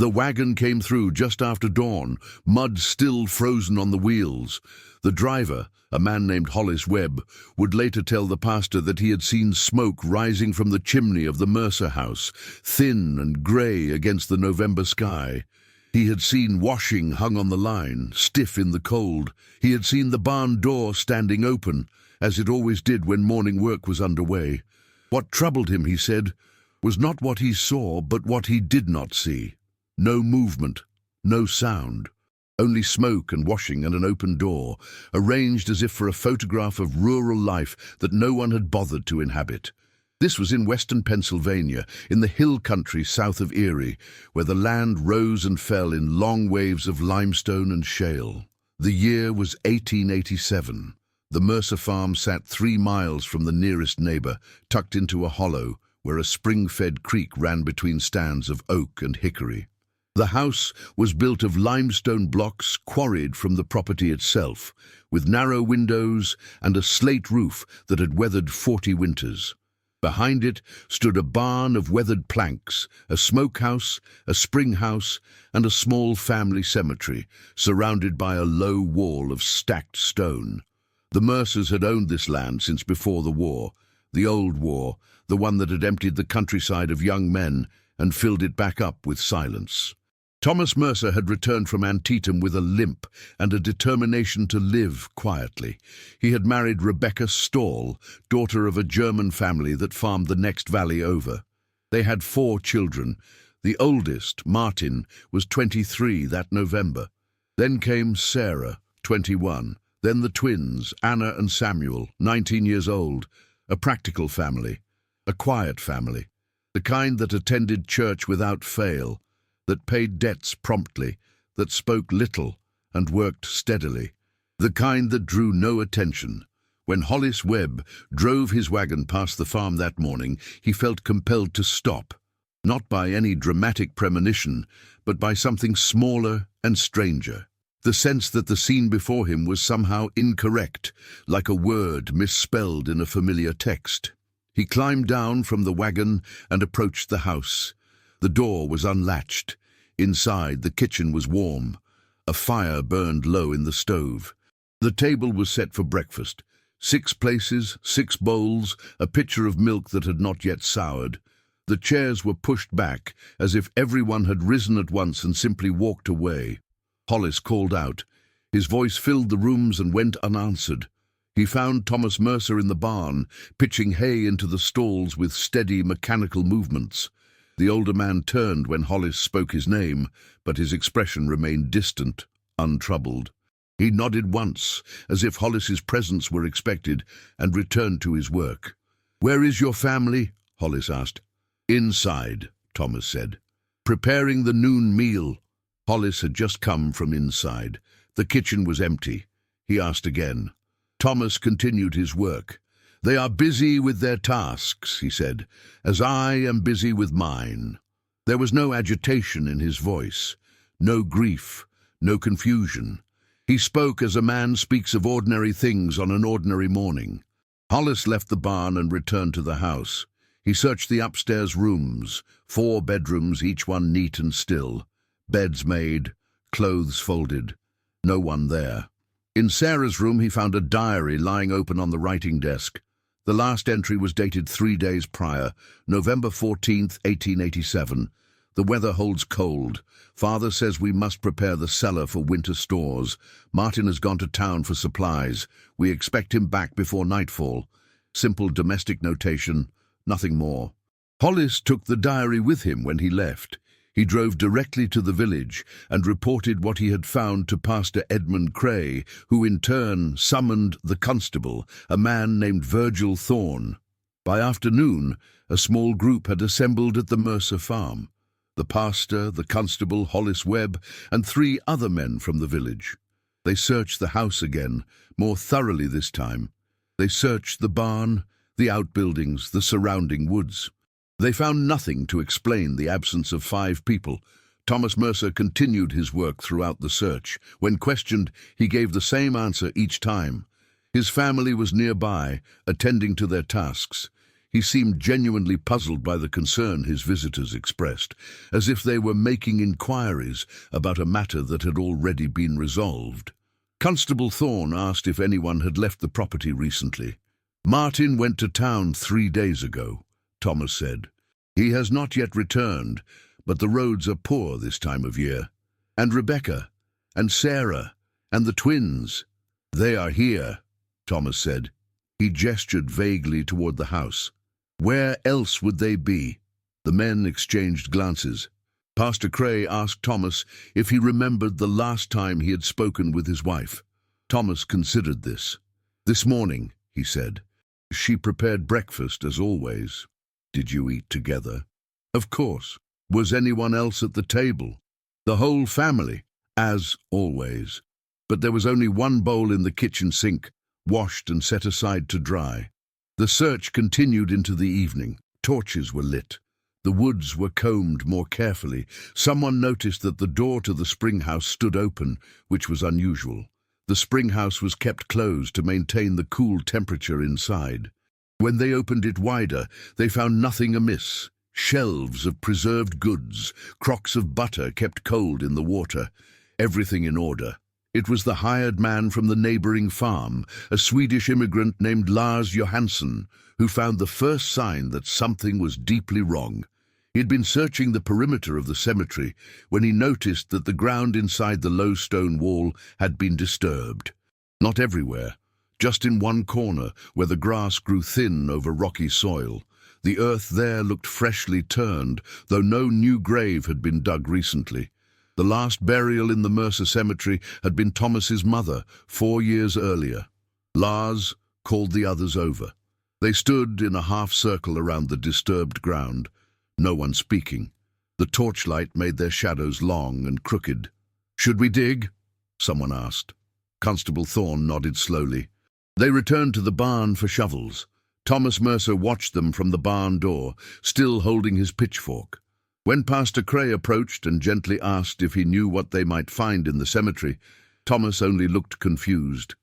The wagon came through just after dawn, mud still frozen on the wheels. The driver, a man named Hollis Webb, would later tell the pastor that he had seen smoke rising from the chimney of the Mercer house, thin and grey against the November sky. He had seen washing hung on the line, stiff in the cold. He had seen the barn door standing open, as it always did when morning work was underway. What troubled him, he said, was not what he saw, but what he did not see. No movement, no sound, only smoke and washing and an open door, arranged as if for a photograph of rural life that no one had bothered to inhabit. This was in western Pennsylvania, in the hill country south of Erie, where the land rose and fell in long waves of limestone and shale. The year was 1887. The Mercer farm sat 3 miles from the nearest neighbor, tucked into a hollow where a spring-fed creek ran between stands of oak and hickory. The house was built of limestone blocks quarried from the property itself, with narrow windows and a slate roof that had weathered 40 winters. Behind it stood a barn of weathered planks, a smokehouse, a spring house, and a small family cemetery, surrounded by a low wall of stacked stone. The Mercers had owned this land since before the war, the old war, the one that had emptied the countryside of young men and filled it back up with silence. Thomas Mercer had returned from Antietam with a limp and a determination to live quietly. He had married Rebecca Stall, daughter of a German family that farmed the next valley over. They had 4 children. The oldest, Martin, was 23 that November. Then came Sarah, 21. Then the twins, Anna and Samuel, 19 years old. A practical family, a quiet family, the kind that attended church without fail, that paid debts promptly, that spoke little and worked steadily, the kind that drew no attention. When Hollis Webb drove his wagon past the farm that morning, he felt compelled to stop, not by any dramatic premonition, but by something smaller and stranger. The sense that the scene before him was somehow incorrect, like a word misspelled in a familiar text. He climbed down from the wagon and approached the house. The door was unlatched. Inside, the kitchen was warm. A fire burned low in the stove. The table was set for breakfast. 6 places, 6 bowls, a pitcher of milk that had not yet soured. The chairs were pushed back, as if everyone had risen at once and simply walked away. Hollis called out. His voice filled the rooms and went unanswered. He found Thomas Mercer in the barn, pitching hay into the stalls with steady, mechanical movements. The older man turned when Hollis spoke his name, but his expression remained distant, untroubled. He nodded once, as if Hollis's presence were expected, and returned to his work. "Where is your family?" Hollis asked. "Inside," Thomas said. "Preparing the noon meal." Hollis had just come from inside. The kitchen was empty. He asked again. Thomas continued his work. "They are busy with their tasks," he said, "as I am busy with mine." There was no agitation in his voice, no grief, no confusion. He spoke as a man speaks of ordinary things on an ordinary morning. Hollis left the barn and returned to the house. He searched the upstairs rooms, 4 bedrooms, each one neat and still. Beds made, clothes folded. No one there. In Sarah's room he found a diary lying open on the writing desk. The last entry was dated 3 days prior, November 14th, 1887. "The weather holds cold. Father says we must prepare the cellar for winter stores. Martin has gone to town for supplies. We expect him back before nightfall." Simple domestic notation, nothing more. Hollis took the diary with him when he left. He drove directly to the village and reported what he had found to Pastor Edmund Cray, who in turn summoned the constable, a man named Virgil Thorne. By afternoon, a small group had assembled at the Mercer farm. The pastor, the constable, Hollis Webb, and 3 other men from the village. They searched the house again, more thoroughly this time. They searched the barn, the outbuildings, the surrounding woods. They found nothing to explain the absence of 5 people. Thomas Mercer continued his work throughout the search. When questioned, he gave the same answer each time. His family was nearby, attending to their tasks. He seemed genuinely puzzled by the concern his visitors expressed, as if they were making inquiries about a matter that had already been resolved. Constable Thorne asked if anyone had left the property recently. "Martin went to town 3 days ago," Thomas said. "He has not yet returned, but the roads are poor this time of year. And Rebecca, and Sarah, and the twins, they are here," Thomas said. He gestured vaguely toward the house. "Where else would they be?" The men exchanged glances. Pastor Cray asked Thomas if he remembered the last time he had spoken with his wife. Thomas considered this. "This morning," he said. "She prepared breakfast as always." "Did you eat together?" "Of course." "Was anyone else at the table?" "The whole family, as always. But there was only one bowl in the kitchen sink, washed and set aside to dry." The search continued into the evening. Torches were lit. The woods were combed more carefully. Someone noticed that the door to the spring house stood open, which was unusual. The spring house was kept closed to maintain the cool temperature inside. When they opened it wider, they found nothing amiss. Shelves of preserved goods, crocks of butter kept cold in the water, everything in order. It was the hired man from the neighboring farm, a Swedish immigrant named Lars Johansson, who found the first sign that something was deeply wrong. He had been searching the perimeter of the cemetery when he noticed that the ground inside the low stone wall had been disturbed. Not everywhere, just in one corner where the grass grew thin over rocky soil. The earth there looked freshly turned, though no new grave had been dug recently. The last burial in the Mercer Cemetery had been Thomas's mother 4 years earlier. Lars called the others over. They stood in a half-circle around the disturbed ground, no one speaking. The torchlight made their shadows long and crooked. "Should we dig?" someone asked. Constable Thorne nodded slowly. They returned to the barn for shovels. Thomas Mercer watched them from the barn door, still holding his pitchfork. When Pastor Cray approached and gently asked if he knew what they might find in the cemetery, Thomas only looked confused.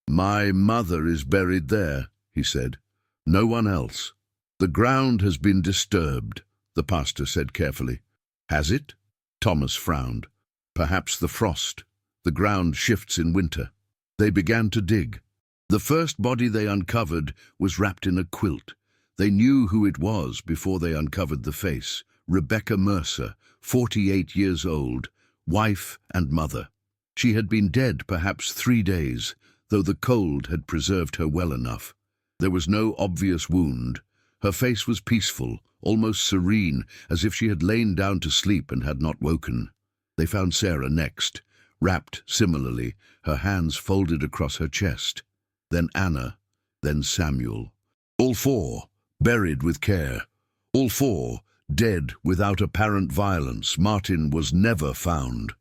"My mother is buried there," he said. "No one else." "The ground has been disturbed," the pastor said carefully. "Has it?" Thomas frowned. "Perhaps the frost. The ground shifts in winter." They began to dig. The first body they uncovered was wrapped in a quilt. They knew who it was before they uncovered the face. Rebecca Mercer, 48 years old, wife and mother. She had been dead perhaps 3 days, though the cold had preserved her well enough. There was no obvious wound. Her face was peaceful, almost serene, as if she had lain down to sleep and had not woken. They found Sarah next, wrapped similarly, her hands folded across her chest. Then Anna, then Samuel. All 4, buried with care. All 4, dead without apparent violence. Martin was never found.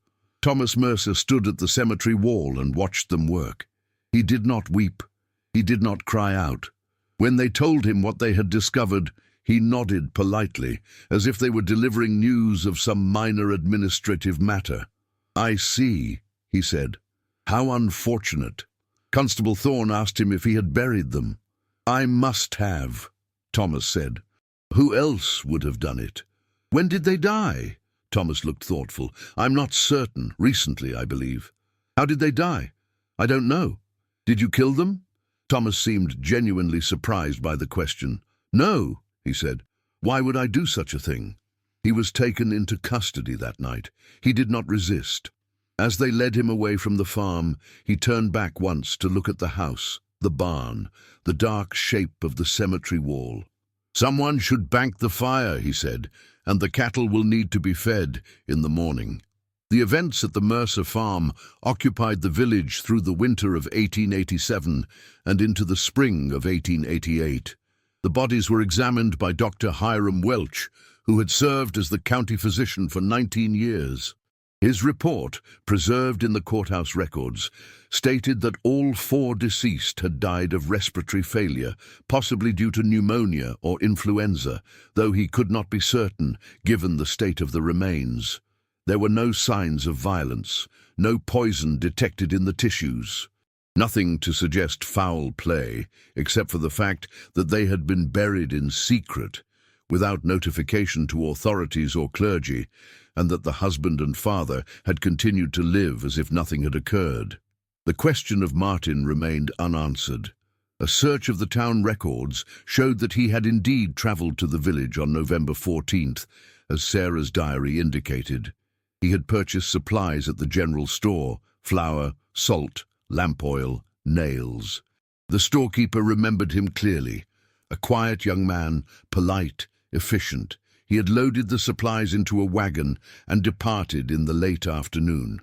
Thomas Mercer stood at the cemetery wall and watched them work. He did not weep. He did not cry out. When they told him what they had discovered, he nodded politely, as if they were delivering news of some minor administrative matter. "I see," he said. "How unfortunate." Constable Thorne asked him if he had buried them. "I must have," Thomas said. "Who else would have done it?" "When did they die?" Thomas looked thoughtful. "I'm not certain. Recently, I believe." "How did they die?" "I don't know." "Did you kill them?" Thomas seemed genuinely surprised by the question. "No," he said. "Why would I do such a thing?" He was taken into custody that night. He did not resist. As they led him away from the farm, he turned back once to look at the house, the barn, the dark shape of the cemetery wall. "Someone should bank the fire," he said, "and the cattle will need to be fed in the morning." The events at the Mercer farm occupied the village through the winter of 1887 and into the spring of 1888. The bodies were examined by Dr. Hiram Welch, who had served as the county physician for 19 years. His report, preserved in the courthouse records, stated that all 4 deceased had died of respiratory failure, possibly due to pneumonia or influenza, though he could not be certain given the state of the remains. There were no signs of violence, no poison detected in the tissues. Nothing to suggest foul play, except for the fact that they had been buried in secret, without notification to authorities or clergy, and that the husband and father had continued to live as if nothing had occurred. The question of Martin remained unanswered. A search of the town records showed that he had indeed travelled to the village on November 14th, as Sarah's diary indicated. He had purchased supplies at the general store: flour, salt, lamp oil, nails. The storekeeper remembered him clearly. A quiet young man, polite, efficient. He had loaded the supplies into a wagon and departed in the late afternoon.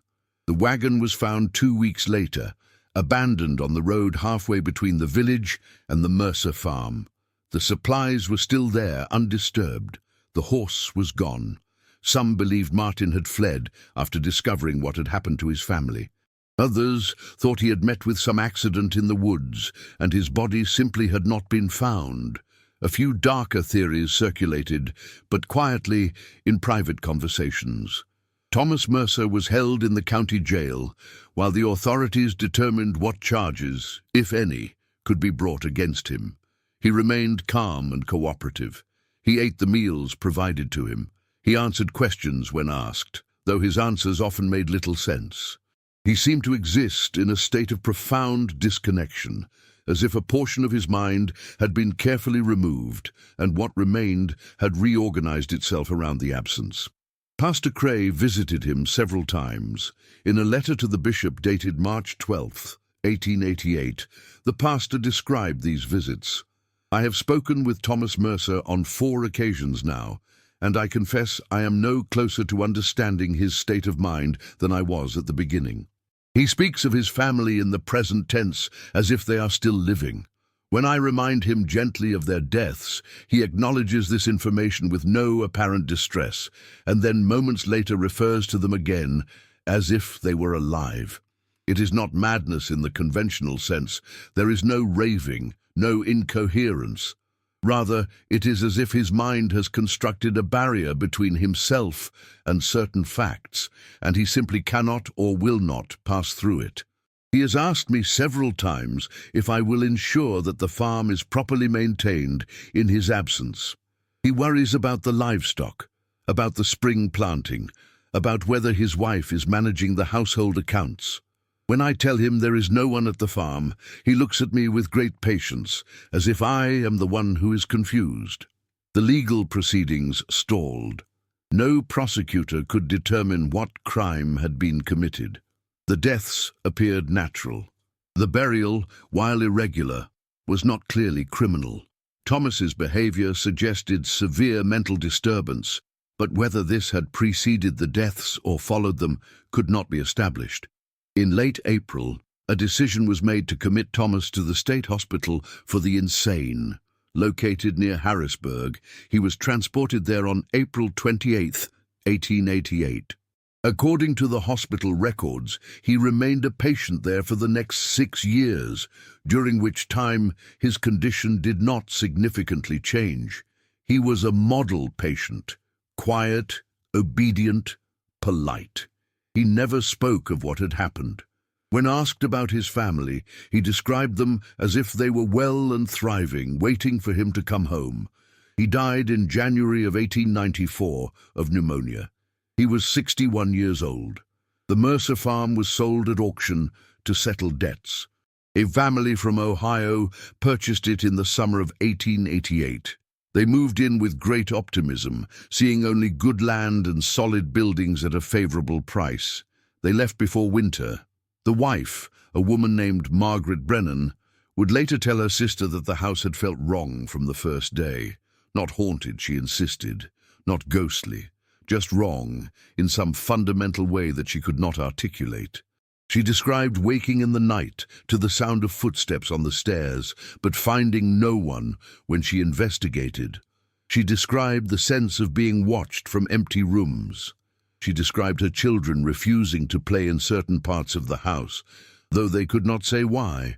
The wagon was found 2 weeks later, abandoned on the road halfway between the village and the Mercer farm. The supplies were still there, undisturbed. The horse was gone. Some believed Martin had fled after discovering what had happened to his family. Others thought he had met with some accident in the woods, and his body simply had not been found. A few darker theories circulated, but quietly, in private conversations. Thomas Mercer was held in the county jail, while the authorities determined what charges, if any, could be brought against him. He remained calm and cooperative. He ate the meals provided to him. He answered questions when asked, though his answers often made little sense. He seemed to exist in a state of profound disconnection, as if a portion of his mind had been carefully removed and what remained had reorganized itself around the absence. Pastor Cray visited him several times. In a letter to the bishop dated March 12, 1888, the pastor described these visits. "I have spoken with Thomas Mercer on 4 occasions now, and I confess I am no closer to understanding his state of mind than I was at the beginning. He speaks of his family in the present tense as if they are still living. When I remind him gently of their deaths, he acknowledges this information with no apparent distress, and then moments later refers to them again as if they were alive. It is not madness in the conventional sense. There is no raving, no incoherence. Rather, it is as if his mind has constructed a barrier between himself and certain facts, and he simply cannot or will not pass through it. He has asked me several times if I will ensure that the farm is properly maintained in his absence. He worries about the livestock, about the spring planting, about whether his wife is managing the household accounts. When I tell him there is no one at the farm, he looks at me with great patience, as if I am the one who is confused." The legal proceedings stalled. No prosecutor could determine what crime had been committed. The deaths appeared natural. The burial, while irregular, was not clearly criminal. Thomas's behavior suggested severe mental disturbance, but whether this had preceded the deaths or followed them could not be established. In late April, a decision was made to commit Thomas to the state hospital for the insane. Located near Harrisburg, he was transported there on April 28, 1888. According to the hospital records, he remained a patient there for the next 6 years, during which time his condition did not significantly change. He was a model patient, quiet, obedient, polite. He never spoke of what had happened. When asked about his family, he described them as if they were well and thriving, waiting for him to come home. He died in January of 1894 of pneumonia. He was 61 years old. The Mercer farm was sold at auction to settle debts. A family from Ohio purchased it in the summer of 1888. They moved in with great optimism, seeing only good land and solid buildings at a favorable price. They left before winter. The wife, a woman named Margaret Brennan, would later tell her sister that the house had felt wrong from the first day. Not haunted, she insisted, not ghostly, just wrong in some fundamental way that she could not articulate. She described waking in the night to the sound of footsteps on the stairs, but finding no one when she investigated. She described the sense of being watched from empty rooms. She described her children refusing to play in certain parts of the house, though they could not say why.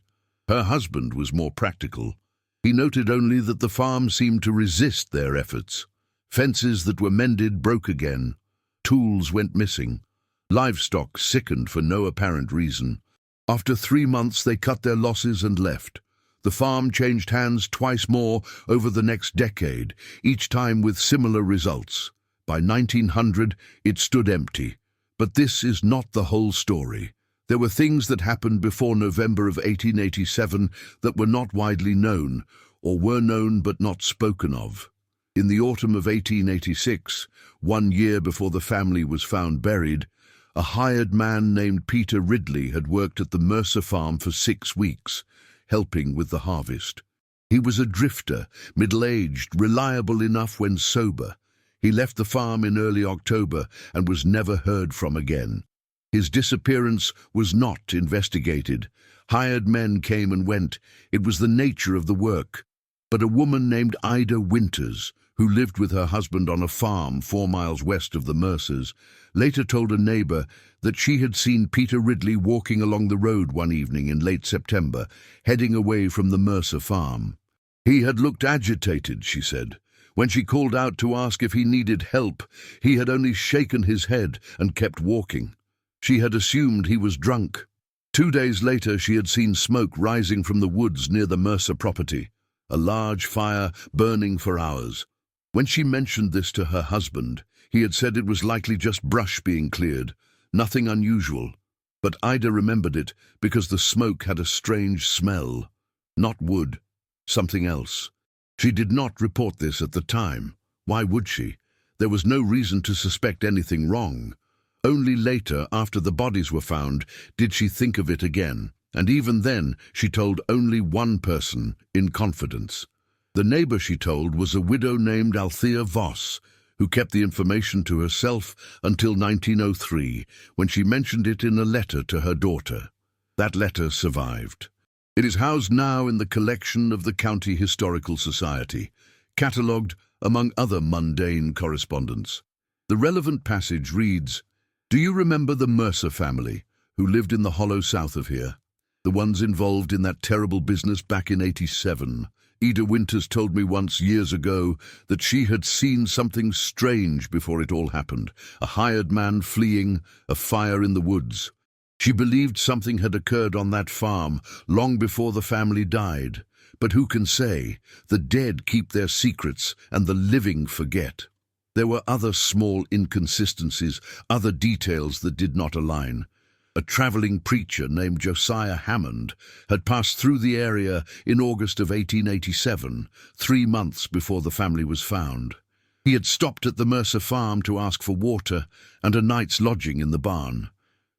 Her husband was more practical. He noted only that the farm seemed to resist their efforts. Fences that were mended broke again. Tools went missing. Livestock sickened for no apparent reason. After 3 months, they cut their losses and left. The farm changed hands twice more over the next decade, each time with similar results. By 1900, it stood empty. But this is not the whole story. There were things that happened before November of 1887 that were not widely known, or were known but not spoken of. In the autumn of 1886, 1 year before the family was found buried, a hired man named Peter Ridley had worked at the Mercer farm for 6 weeks, helping with the harvest. He was a drifter, middle-aged, reliable enough when sober. He left the farm in early October and was never heard from again. His disappearance was not investigated. Hired men came and went. It was the nature of the work. But a woman named Ida Winters, who lived with her husband on a farm 4 miles west of the Mercers, later told a neighbor that she had seen Peter Ridley walking along the road one evening in late September, heading away from the Mercer farm. He had looked agitated, she said. When she called out to ask if he needed help, he had only shaken his head and kept walking. She had assumed he was drunk. 2 days later, she had seen smoke rising from the woods near the Mercer property, a large fire burning for hours. When she mentioned this to her husband, he had said it was likely just brush being cleared, nothing unusual. But Ida remembered it because the smoke had a strange smell. Not wood, something else. She did not report this at the time. Why would she? There was no reason to suspect anything wrong. Only later, after the bodies were found, did she think of it again, and even then she told only one person, in confidence. The neighbor she told was a widow named Althea Voss, who kept the information to herself until 1903, when she mentioned it in a letter to her daughter. That letter survived. It is housed now in the collection of the County Historical Society, catalogued among other mundane correspondence. The relevant passage reads, "Do you remember the Mercer family, who lived in the hollow south of here? The ones involved in that terrible business back in 87. Ida Winters told me once, years ago, that she had seen something strange before it all happened. A hired man fleeing, a fire in the woods. She believed something had occurred on that farm long before the family died. But who can say? The dead keep their secrets and the living forget." There were other small inconsistencies, other details that did not align. A traveling preacher named Josiah Hammond had passed through the area in August of 1887, 3 months before the family was found. He had stopped at the Mercer farm to ask for water and a night's lodging in the barn.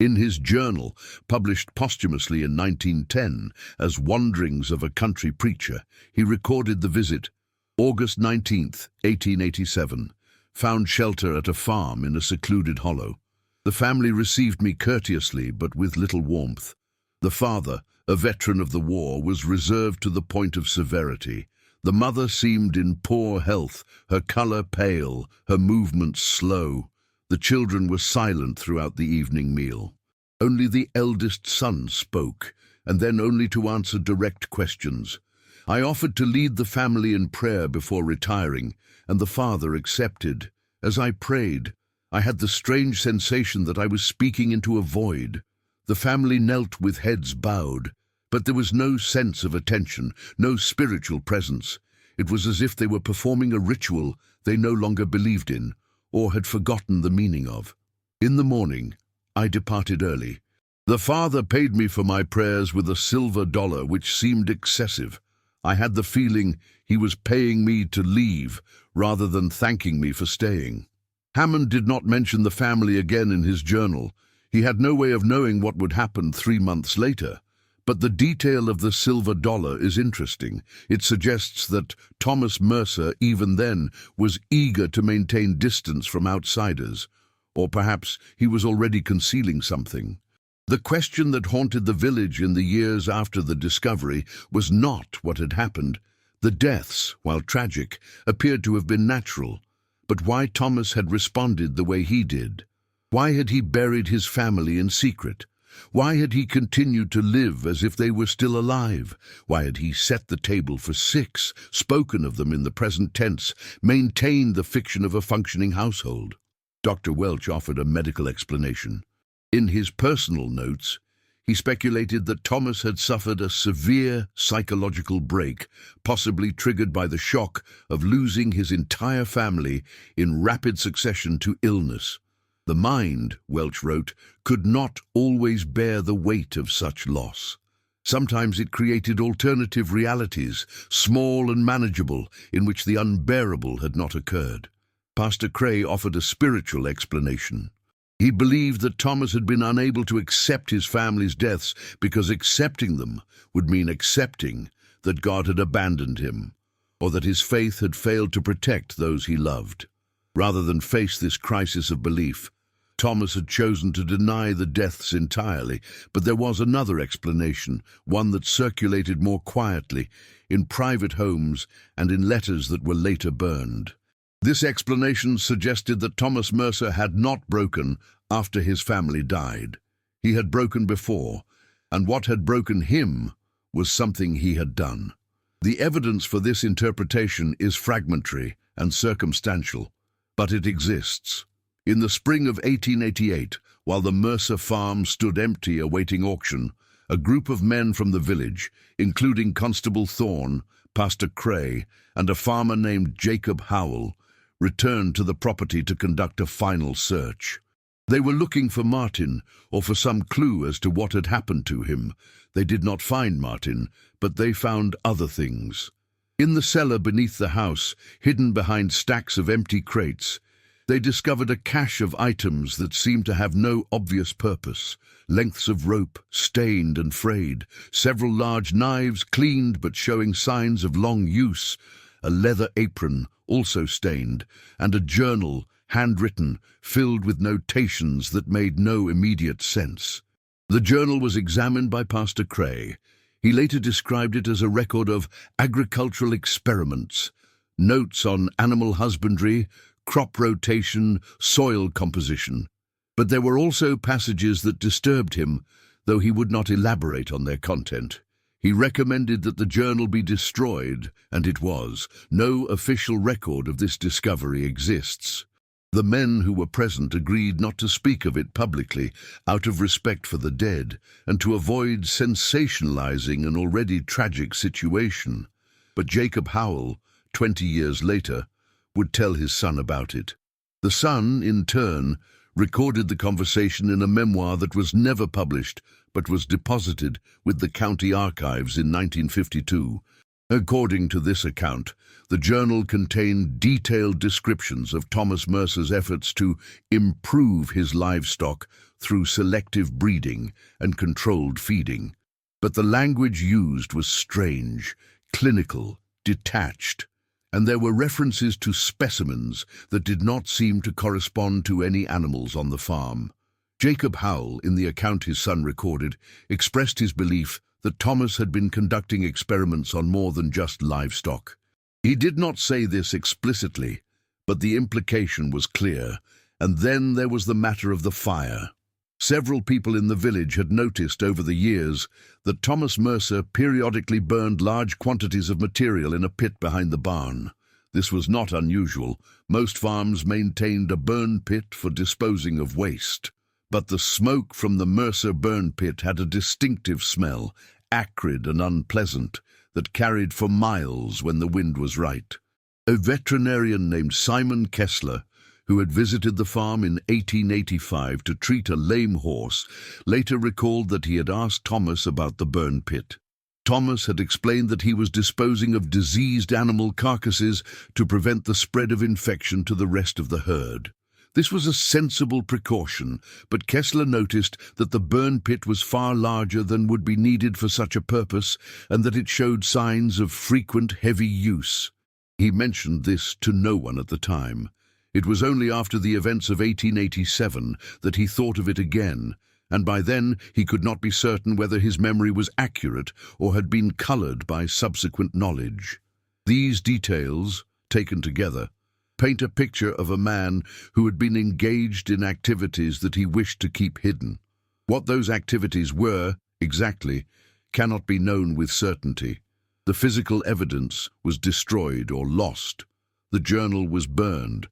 In his journal, published posthumously in 1910 as Wanderings of a Country Preacher, he recorded the visit. August 19th, 1887. Found shelter at a farm in a secluded hollow. The family received me courteously but with little warmth. The father, a veteran of the war, was reserved to the point of severity. The mother seemed in poor health, her color pale, her movements slow. The children were silent throughout the evening meal. Only the eldest son spoke, and then only to answer direct questions. I offered to lead the family in prayer before retiring, and the father accepted. As I prayed, I had the strange sensation that I was speaking into a void. The family knelt with heads bowed, but there was no sense of attention, no spiritual presence. It was as if they were performing a ritual they no longer believed in, or had forgotten the meaning of. In the morning, I departed early. The father paid me for my prayers with a silver dollar, which seemed excessive. I had the feeling he was paying me to leave, rather than thanking me for staying. Hammond did not mention the family again in his journal. He had no way of knowing what would happen 3 months later. But the detail of the silver dollar is interesting. It suggests that Thomas Mercer, even then, was eager to maintain distance from outsiders. Or perhaps he was already concealing something. The question that haunted the village in the years after the discovery was not what had happened. The deaths, while tragic, appeared to have been natural. But why Thomas had responded the way he did? Why had he buried his family in secret? Why had he continued to live as if they were still alive? Why had he set the table for 6, spoken of them in the present tense, maintained the fiction of a functioning household? Dr. Welch offered a medical explanation. In his personal notes, He speculated that Thomas had suffered a severe psychological break, possibly triggered by the shock of losing his entire family in rapid succession to illness. The mind, Welch wrote, could not always bear the weight of such loss. Sometimes it created alternative realities, small and manageable, in which the unbearable had not occurred. Pastor Cray offered a spiritual explanation. He believed that Thomas had been unable to accept his family's deaths because accepting them would mean accepting that God had abandoned him, or that his faith had failed to protect those he loved. Rather than face this crisis of belief, Thomas had chosen to deny the deaths entirely, but there was another explanation, one that circulated more quietly, in private homes and in letters that were later burned. This explanation suggested that Thomas Mercer had not broken after his family died. He had broken before, and what had broken him was something he had done. The evidence for this interpretation is fragmentary and circumstantial, but it exists. In the spring of 1888, while the Mercer farm stood empty awaiting auction, a group of men from the village, including Constable Thorne, Pastor Cray, and a farmer named Jacob Howell, returned to the property to conduct a final search. They were looking for Martin, or for some clue as to what had happened to him. They did not find Martin, but they found other things. In the cellar beneath the house, hidden behind stacks of empty crates, they discovered a cache of items that seemed to have no obvious purpose. Lengths of rope, stained and frayed, several large knives cleaned but showing signs of long use, a leather apron, also stained, and a journal, handwritten, filled with notations that made no immediate sense. The journal was examined by Pastor Cray. He later described it as a record of agricultural experiments, notes on animal husbandry, crop rotation, soil composition. But there were also passages that disturbed him, though he would not elaborate on their content. He recommended that the journal be destroyed, and it was. No official record of this discovery exists. The men who were present agreed not to speak of it publicly, out of respect for the dead, and to avoid sensationalizing an already tragic situation. But Jacob Howell, 20 years later, would tell his son about it. The son, in turn, recorded the conversation in a memoir that was never published, but was deposited with the county archives in 1952. According to this account, the journal contained detailed descriptions of Thomas Mercer's efforts to improve his livestock through selective breeding and controlled feeding. But the language used was strange, clinical, detached, and there were references to specimens that did not seem to correspond to any animals on the farm. Jacob Howell, in the account his son recorded, expressed his belief that Thomas had been conducting experiments on more than just livestock. He did not say this explicitly, but the implication was clear. And then there was the matter of the fire. Several people in the village had noticed over the years that Thomas Mercer periodically burned large quantities of material in a pit behind the barn. This was not unusual. Most farms maintained a burn pit for disposing of waste. But the smoke from the Mercer burn pit had a distinctive smell, acrid and unpleasant, that carried for miles when the wind was right. A veterinarian named Simon Kessler, who had visited the farm in 1885 to treat a lame horse, later recalled that he had asked Thomas about the burn pit. Thomas had explained that he was disposing of diseased animal carcasses to prevent the spread of infection to the rest of the herd. This was a sensible precaution, but Kessler noticed that the burn pit was far larger than would be needed for such a purpose, and that it showed signs of frequent heavy use. He mentioned this to no one at the time. It was only after the events of 1887 that he thought of it again, and by then he could not be certain whether his memory was accurate or had been colored by subsequent knowledge. These details, taken together, paint a picture of a man who had been engaged in activities that he wished to keep hidden. What those activities were, exactly, cannot be known with certainty. The physical evidence was destroyed or lost. The journal was burned.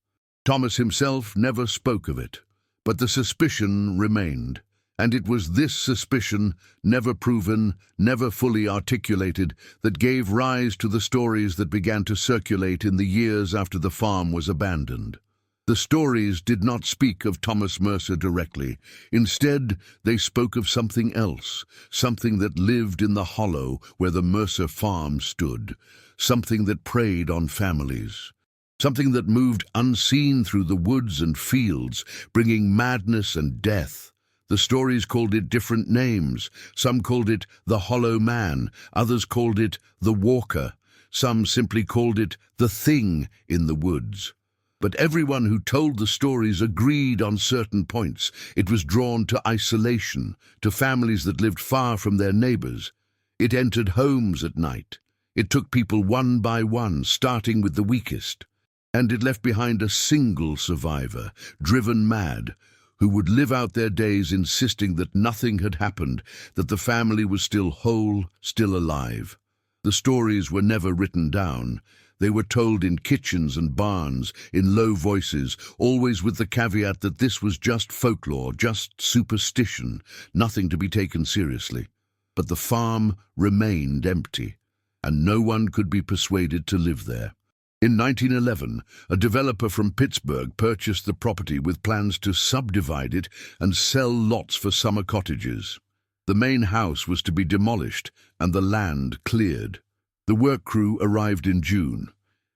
Thomas himself never spoke of it, but the suspicion remained. And it was this suspicion, never proven, never fully articulated, that gave rise to the stories that began to circulate in the years after the farm was abandoned. The stories did not speak of Thomas Mercer directly. Instead, they spoke of something else, something that lived in the hollow where the Mercer farm stood, something that preyed on families, something that moved unseen through the woods and fields, bringing madness and death. The stories called it different names. Some called it the Hollow Man, others called it the Walker, some simply called it the Thing in the woods. But everyone who told the stories agreed on certain points. It was drawn to isolation, to families that lived far from their neighbors. It entered homes at night. It took people one by one, starting with the weakest. And it left behind a single survivor, driven mad, who would live out their days insisting that nothing had happened, that the family was still whole, still alive. The stories were never written down. They were told in kitchens and barns, in low voices, always with the caveat that this was just folklore, just superstition, nothing to be taken seriously. But the farm remained empty, and no one could be persuaded to live there. In 1911, a developer from Pittsburgh purchased the property with plans to subdivide it and sell lots for summer cottages. The main house was to be demolished and the land cleared. The work crew arrived in June.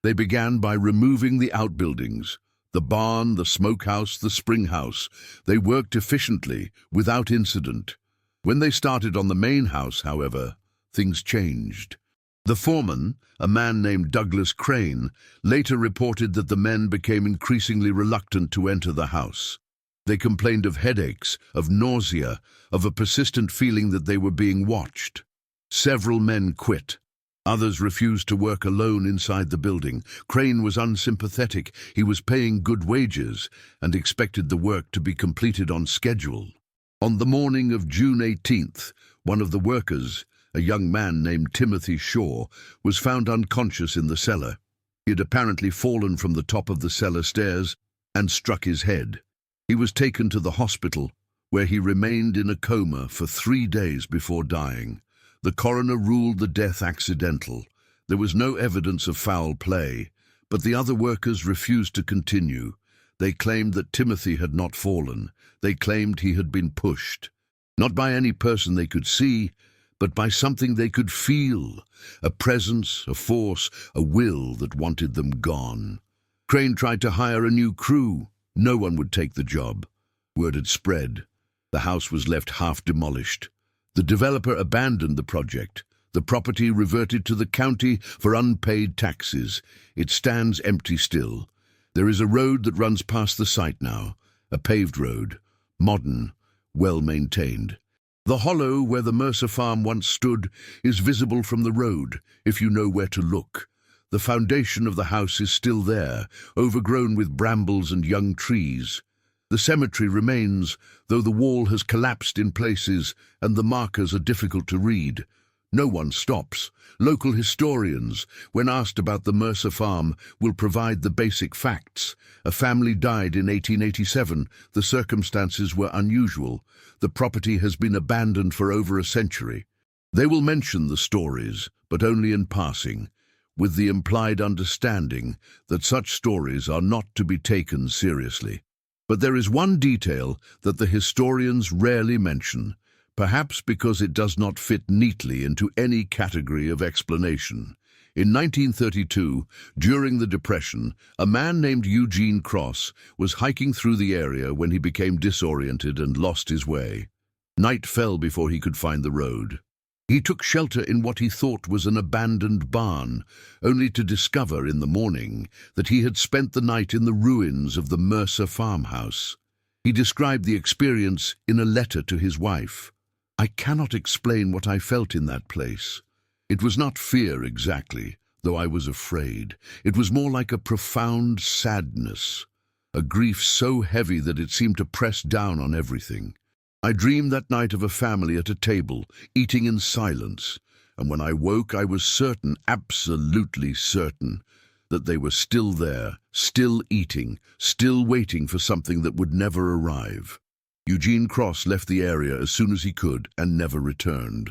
They began by removing the outbuildings, the barn, the smokehouse, the spring house. They worked efficiently, without incident. When they started on the main house, however, things changed. The foreman, a man named Douglas Crane, later reported that the men became increasingly reluctant to enter the house. They complained of headaches, of nausea, of a persistent feeling that they were being watched. Several men quit. Others refused to work alone inside the building. Crane was unsympathetic. He was paying good wages and expected the work to be completed on schedule. On the morning of June 18th, one of the workers, a young man named Timothy Shaw, was found unconscious in the cellar. He had apparently fallen from the top of the cellar stairs and struck his head. He was taken to the hospital, where he remained in a coma for 3 days before dying. The coroner ruled the death accidental. There was no evidence of foul play, but the other workers refused to continue. They claimed that Timothy had not fallen. They claimed he had been pushed, not by any person they could see, but by something they could feel, a presence, a force, a will that wanted them gone. Crane tried to hire a new crew. No one would take the job. Word had spread. The house was left half demolished. The developer abandoned the project. The property reverted to the county for unpaid taxes. It stands empty still. There is a road that runs past the site now, a paved road, modern, well-maintained. The hollow where the Mercer farm once stood is visible from the road, if you know where to look. The foundation of the house is still there, overgrown with brambles and young trees. The cemetery remains, though the wall has collapsed in places and the markers are difficult to read. No one stops. Local historians, when asked about the Mercer farm, will provide the basic facts. A family died in 1887. The circumstances were unusual. The property has been abandoned for over a century. They will mention the stories, but only in passing, with the implied understanding that such stories are not to be taken seriously. But there is one detail that the historians rarely mention, perhaps because it does not fit neatly into any category of explanation. In 1932, during the Depression, a man named Eugene Cross was hiking through the area when he became disoriented and lost his way. Night fell before he could find the road. He took shelter in what he thought was an abandoned barn, only to discover in the morning that he had spent the night in the ruins of the Mercer farmhouse. He described the experience in a letter to his wife. "I cannot explain what I felt in that place. It was not fear exactly, though I was afraid. It was more like a profound sadness, a grief so heavy that it seemed to press down on everything. I dreamed that night of a family at a table, eating in silence, and when I woke I was certain, absolutely certain, that they were still there, still eating, still waiting for something that would never arrive." Eugene Cross left the area as soon as he could and never returned.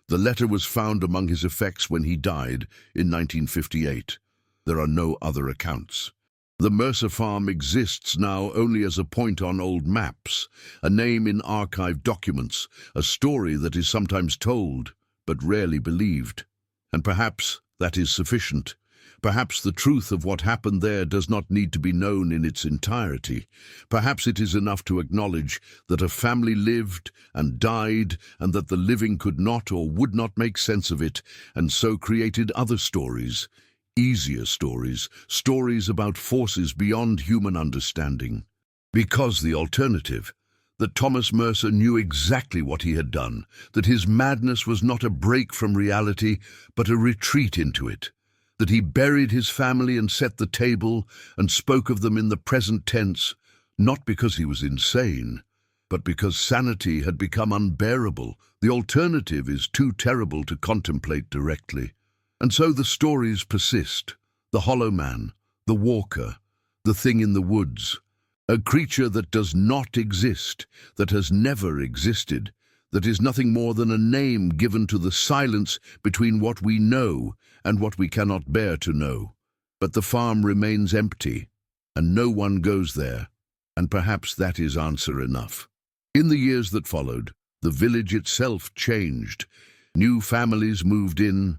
The letter was found among his effects when he died in 1958. There are no other accounts. The Mercer farm exists now only as a point on old maps, a name in archived documents, a story that is sometimes told but rarely believed. And perhaps that is sufficient. Perhaps the truth of what happened there does not need to be known in its entirety. Perhaps it is enough to acknowledge that a family lived and died, and that the living could not or would not make sense of it, and so created other stories, easier stories, stories about forces beyond human understanding. Because the alternative, that Thomas Mercer knew exactly what he had done, that his madness was not a break from reality, but a retreat into it, that he buried his family and set the table and spoke of them in the present tense, not because he was insane, but because sanity had become unbearable. The alternative is too terrible to contemplate directly. And so the stories persist. The hollow man, the walker, the thing in the woods, a creature that does not exist, that has never existed, that is nothing more than a name given to the silence between what we know and what we cannot bear to know. But the farm remains empty, and no one goes there, and perhaps that is answer enough. In the years that followed, the village itself changed. New families moved in,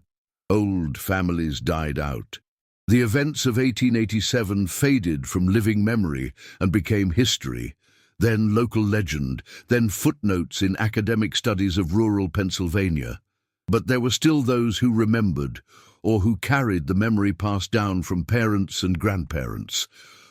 old families died out. The events of 1887 faded from living memory and became history, then local legend, then footnotes in academic studies of rural Pennsylvania. But there were still those who remembered, or who carried the memory passed down from parents and grandparents.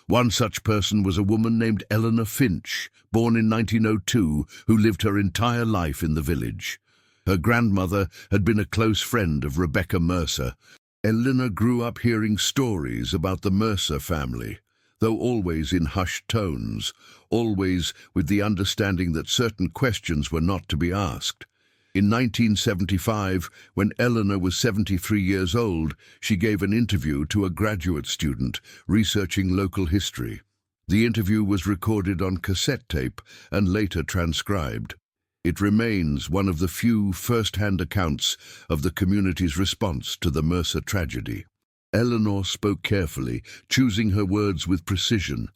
One such person was a woman named Eleanor Finch, born in 1902, who lived her entire life in the village. Her grandmother had been a close friend of Rebecca Mercer. Eleanor grew up hearing stories about the Mercer family, though always in hushed tones, always with the understanding that certain questions were not to be asked. In 1975, when Eleanor was 73 years old, she gave an interview to a graduate student researching local history. The interview was recorded on cassette tape and later transcribed. It remains one of the few first-hand accounts of the community's response to the Mercer tragedy. Eleanor spoke carefully, choosing her words with precision.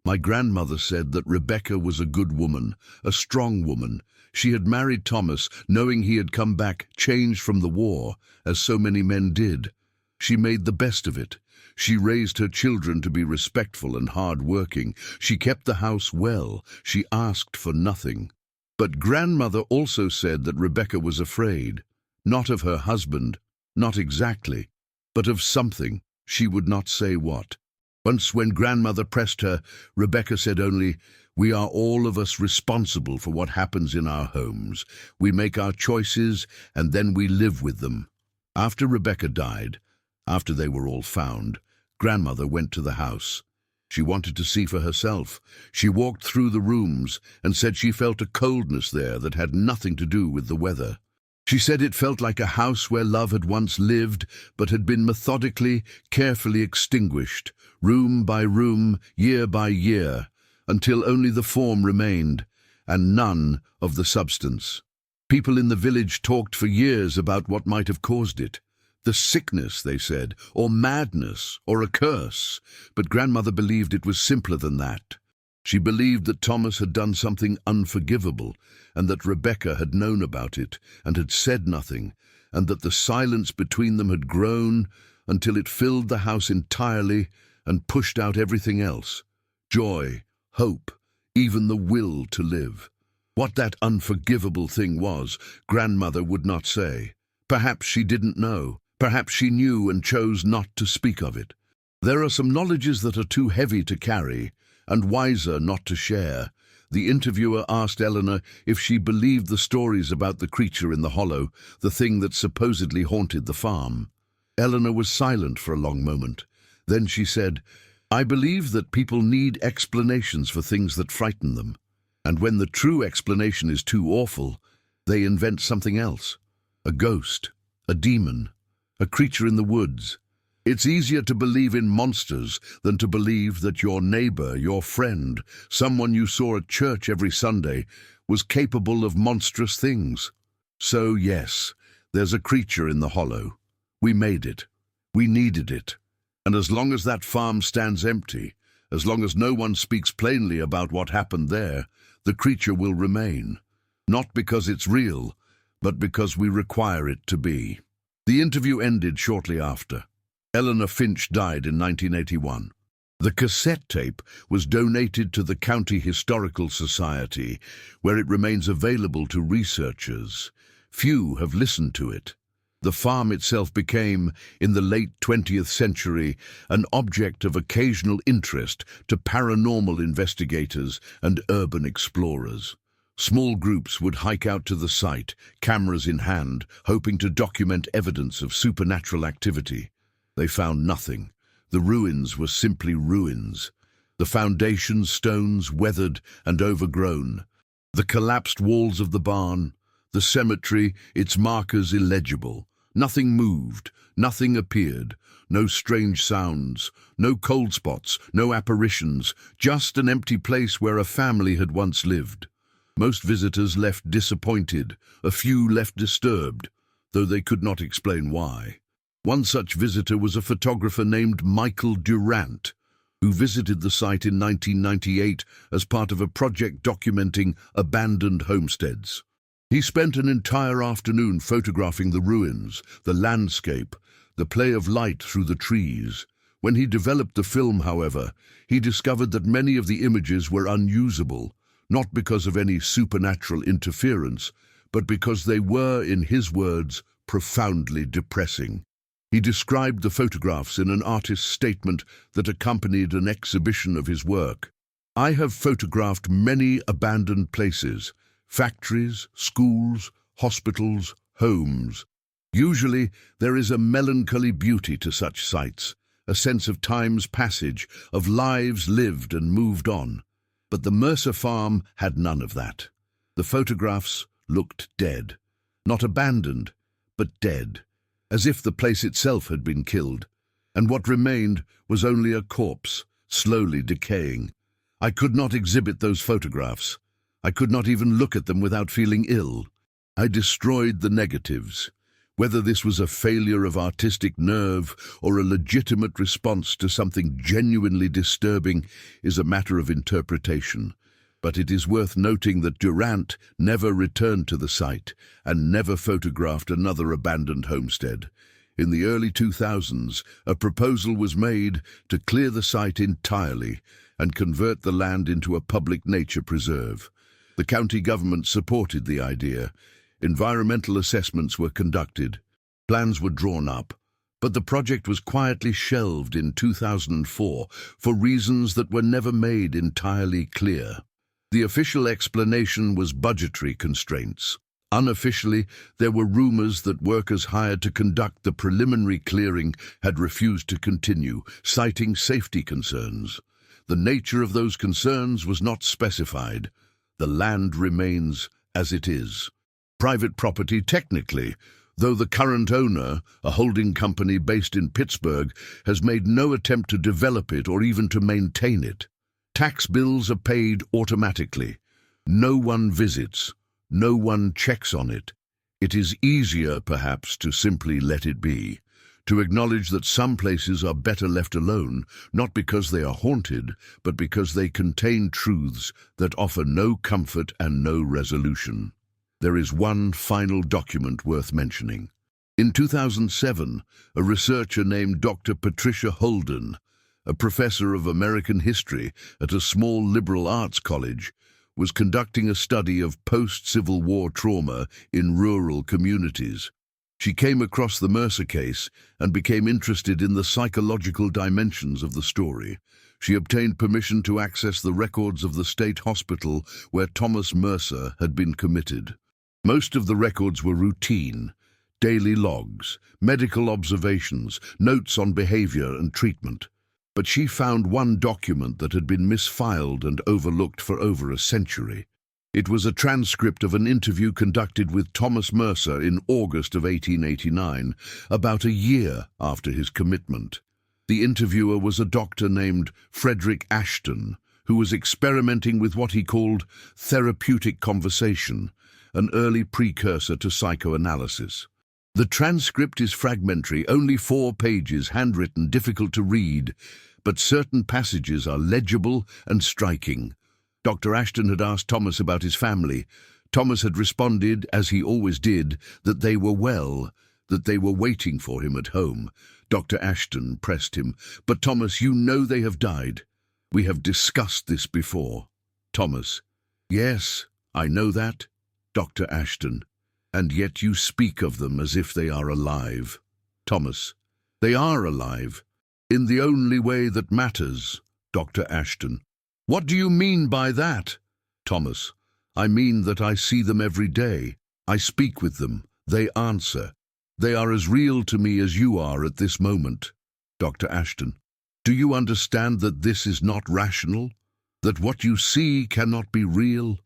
My grandmother said that Rebecca was a good woman, a strong woman. She had married Thomas, knowing he had come back changed from the war, as so many men did. She made the best of it. She raised her children to be respectful and hard-working. She kept the house well. She asked for nothing. But grandmother also said that Rebecca was afraid, not of her husband, not exactly, but of something. She would not say what. Once when grandmother pressed her, Rebecca said only, "We are all of us responsible for what happens in our homes. We make our choices and then we live with them." After Rebecca died, after they were all found, grandmother went to the house. She wanted to see for herself. She walked through the rooms and said she felt a coldness there that had nothing to do with the weather. She said it felt like a house where love had once lived, but had been methodically, carefully extinguished, room by room, year by year, until only the form remained, and none of the substance. People in the village talked for years about what might have caused it. The sickness, they said, or madness, or a curse, but grandmother believed it was simpler than that. She believed that Thomas had done something unforgivable, and that Rebecca had known about it, and had said nothing, and that the silence between them had grown until it filled the house entirely and pushed out everything else. Joy, hope, even the will to live. What that unforgivable thing was, grandmother would not say. Perhaps she didn't know. Perhaps she knew and chose not to speak of it. There are some knowledges that are too heavy to carry, and wiser not to share. The interviewer asked Eleanor if she believed the stories about the creature in the hollow, the thing that supposedly haunted the farm. Eleanor was silent for a long moment. Then she said, "I believe that people need explanations for things that frighten them. And when the true explanation is too awful, they invent something else. A ghost, a demon, a creature in the woods. It's easier to believe in monsters than to believe that your neighbor, your friend, someone you saw at church every Sunday, was capable of monstrous things. So yes, there's a creature in the hollow. We made it. We needed it. And as long as that farm stands empty, as long as no one speaks plainly about what happened there, the creature will remain. Not because it's real, but because we require it to be. The interview ended shortly after. Eleanor Finch died in 1981. The cassette tape was donated to the County Historical Society, where it remains available to researchers. Few have listened to it. The farm itself became, in the late 20th century, an object of occasional interest to paranormal investigators and urban explorers. Small groups would hike out to the site, cameras in hand, hoping to document evidence of supernatural activity. They found nothing. The ruins were simply ruins. The foundation stones weathered and overgrown. The collapsed walls of the barn, the cemetery, its markers illegible. Nothing moved, nothing appeared, no strange sounds, no cold spots, no apparitions, just an empty place where a family had once lived. Most visitors left disappointed, a few left disturbed, though they could not explain why. One such visitor was a photographer named Michael Durant, who visited the site in 1998 as part of a project documenting abandoned homesteads. He spent an entire afternoon photographing the ruins, the landscape, the play of light through the trees. When he developed the film, however, he discovered that many of the images were unusable, not because of any supernatural interference, but because they were, in his words, profoundly depressing. He described the photographs in an artist's statement that accompanied an exhibition of his work. "I have photographed many abandoned places, factories, schools, hospitals, homes. Usually there is a melancholy beauty to such sites, a sense of time's passage, of lives lived and moved on. But the Mercer farm had none of that. The photographs looked dead. Not abandoned, but dead, as if the place itself had been killed. And what remained was only a corpse, slowly decaying. I could not exhibit those photographs. I could not even look at them without feeling ill. I destroyed the negatives. Whether this was a failure of artistic nerve or a legitimate response to something genuinely disturbing is a matter of interpretation. But it is worth noting that Durant never returned to the site and never photographed another abandoned homestead. In the early 2000s, a proposal was made to clear the site entirely and convert the land into a public nature preserve. The county government supported the idea. Environmental assessments were conducted. Plans were drawn up. But the project was quietly shelved in 2004 for reasons that were never made entirely clear. The official explanation was budgetary constraints. Unofficially, there were rumors that workers hired to conduct the preliminary clearing had refused to continue, citing safety concerns. The nature of those concerns was not specified. The land remains as it is. Private property technically, though the current owner, a holding company based in Pittsburgh, has made no attempt to develop it or even to maintain it. Tax bills are paid automatically. No one visits. No one checks on it. It is easier, perhaps, to simply let it be, to acknowledge that some places are better left alone, not because they are haunted, but because they contain truths that offer no comfort and no resolution. There is one final document worth mentioning. In 2007, a researcher named Dr. Patricia Holden, a professor of American history at a small liberal arts college, was conducting a study of post-Civil War trauma in rural communities. She came across the Mercer case and became interested in the psychological dimensions of the story. She obtained permission to access the records of the state hospital where Thomas Mercer had been committed. Most of the records were routine, daily logs, medical observations, notes on behavior and treatment. But she found one document that had been misfiled and overlooked for over a century. It was a transcript of an interview conducted with Thomas Mercer in August of 1889, about a year after his commitment. The interviewer was a doctor named Frederick Ashton, who was experimenting with what he called therapeutic conversation, an early precursor to psychoanalysis. The transcript is fragmentary, only 4 pages, handwritten, difficult to read, but certain passages are legible and striking. Dr. Ashton had asked Thomas about his family. Thomas had responded, as he always did, that they were well, that they were waiting for him at home. Dr. Ashton pressed him, "But Thomas, you know they have died. We have discussed this before." Thomas, "Yes, I know that." Dr. Ashton, "And yet you speak of them as if they are alive." Thomas, "They are alive, in the only way that matters." Dr. Ashton, "What do you mean by that?" Thomas, "I mean that I see them every day. I speak with them. They answer. They are as real to me as you are at this moment." Dr. Ashton, "Do you understand that this is not rational? That what you see cannot be real?"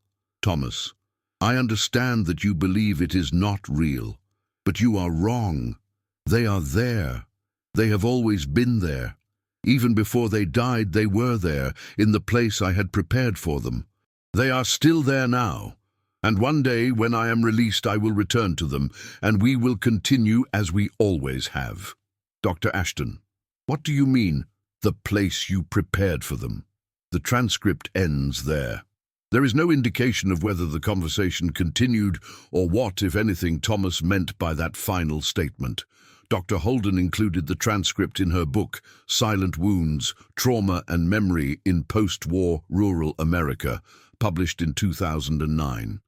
Thomas, "I understand that you believe it is not real, but you are wrong. They are there. They have always been there. Even before they died, they were there, in the place I had prepared for them. They are still there now, and one day when I am released I will return to them, and we will continue as we always have." Dr. Ashton, "What do you mean, the place you prepared for them?" The transcript ends there. There is no indication of whether the conversation continued or what, if anything, Thomas meant by that final statement. Dr. Holden included the transcript in her book, Silent Wounds, Trauma and Memory in Post-War Rural America, published in 2009.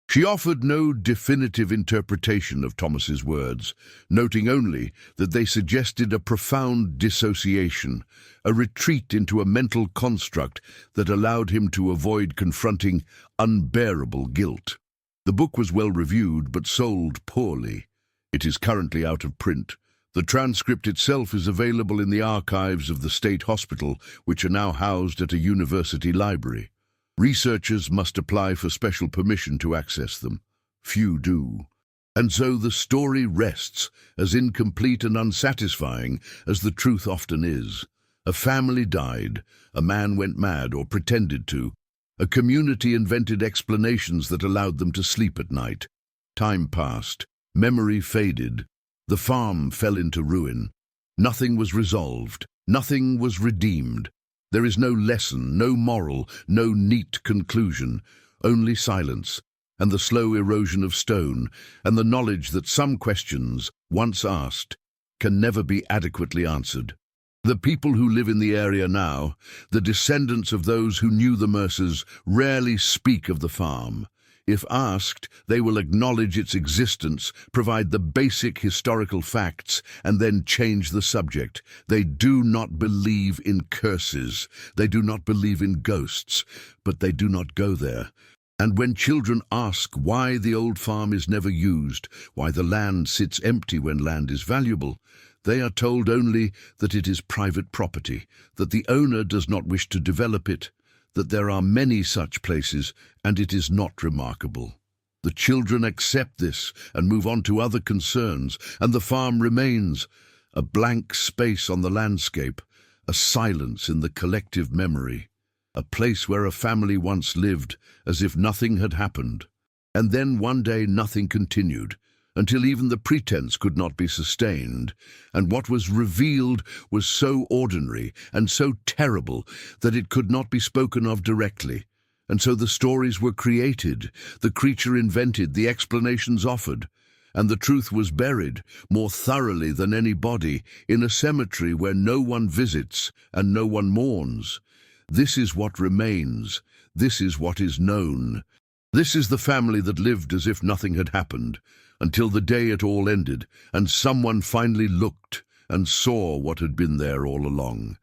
She offered no definitive interpretation of Thomas's words, noting only that they suggested a profound dissociation, a retreat into a mental construct that allowed him to avoid confronting unbearable guilt. The book was well reviewed but sold poorly. It is currently out of print. The transcript itself is available in the archives of the state hospital, which are now housed at a university library. Researchers must apply for special permission to access them. Few do. And so the story rests, as incomplete and unsatisfying as the truth often is. A family died, a man went mad or pretended to. A community invented explanations that allowed them to sleep at night. Time passed. Memory faded. The farm fell into ruin. Nothing was resolved. Nothing was redeemed. There is no lesson, no moral, no neat conclusion, only silence, and the slow erosion of stone, and the knowledge that some questions, once asked, can never be adequately answered. The people who live in the area now, the descendants of those who knew the Mercers, rarely speak of the farm. If asked, they will acknowledge its existence, provide the basic historical facts, and then change the subject. They do not believe in curses. They do not believe in ghosts, but they do not go there. And when children ask why the old farm is never used, why the land sits empty when land is valuable, they are told only that it is private property, that the owner does not wish to develop it, that there are many such places, and it is not remarkable. The children accept this and move on to other concerns, and the farm remains a blank space on the landscape, a silence in the collective memory, a place where a family once lived as if nothing had happened. And then one day nothing continued, until even the pretense could not be sustained, and what was revealed was so ordinary and so terrible that it could not be spoken of directly. And so the stories were created, the creature invented, the explanations offered, and the truth was buried, more thoroughly than any body, in a cemetery where no one visits and no one mourns. This is what remains. This is what is known. This is the family that lived as if nothing had happened, until the day it all ended, and someone finally looked and saw what had been there all along,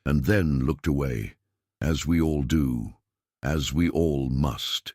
and then looked away, as we all do, as we all must.